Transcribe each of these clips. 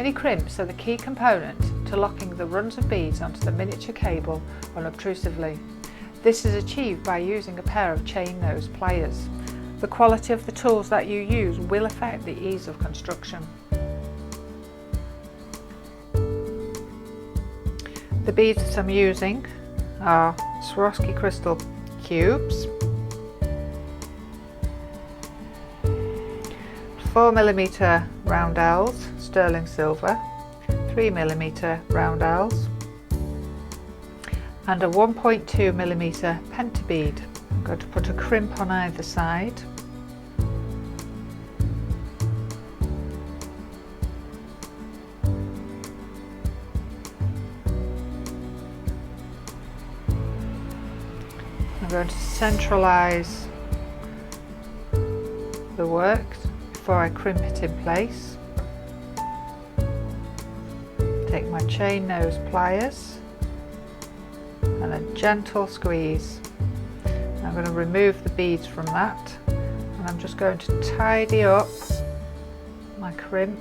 Mini crimps are the key component to locking the runs of beads onto the miniature cable unobtrusively. This is achieved by using a pair of chain nose pliers. The quality of the tools that you use will affect the ease of construction. The beads that I'm using are Swarovski crystal cubes, 4mm roundels, sterling silver, 3mm roundels, and a 1.2mm penta bead. I'm going to put a crimp on either side. I'm going to centralise the work before I crimp it in place. Take my chain nose pliers and a gentle squeeze. I'm going to remove the beads from that, and I'm just going to tidy up my crimp.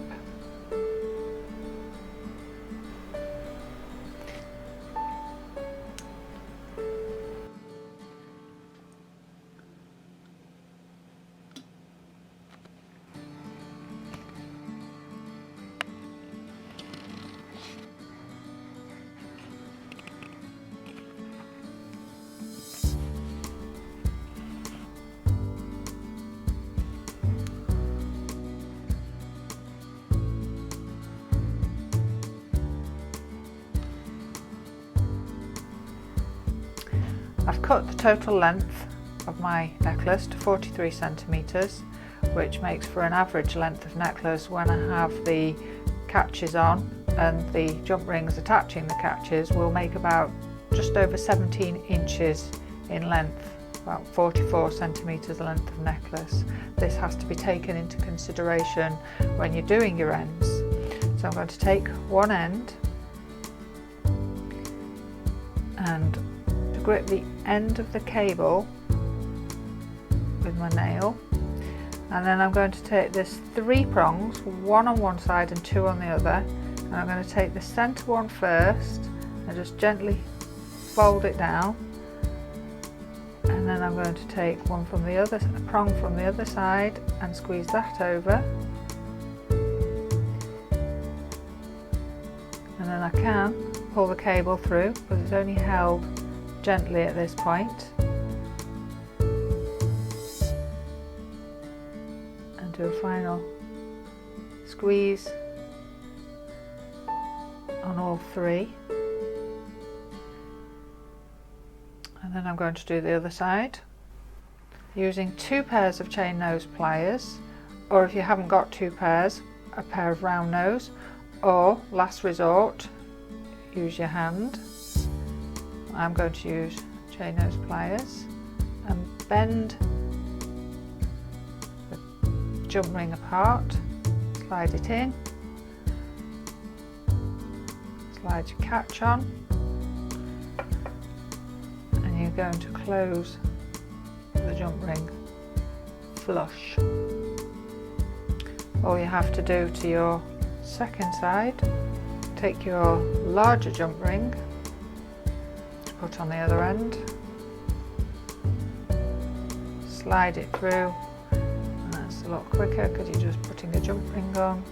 I've cut the total length of my necklace to 43 centimetres, which makes for an average length of necklace when I have the catches on, and the jump rings attaching the catches will make about just over 17 inches in length, about 44 centimetres length of necklace. This has to be taken into consideration when you're doing your ends. So I'm going to take one end and grip the end of the cable with my nail, and then I'm going to take this 3 prongs, one on one side and 2 on the other, and I'm going to take the centre one first and just gently fold it down, and then I'm going to take one from the other, a prong from the other side, and squeeze that over, and then I can pull the cable through because it's only held gently at this point, and do a final squeeze on all 3, and then I'm going to do the other side using 2 pairs of chain nose pliers, or if you haven't got 2 pairs, a pair of round nose, or last resort use your hand. I'm going to use chain nose pliers and bend the jump ring apart, slide it in, slide your catch on, and you're going to close the jump ring flush. All you have to do to your second side, take your larger jump ring, put on the other end, slide it through, and that's a lot quicker because you're just putting a jump ring on.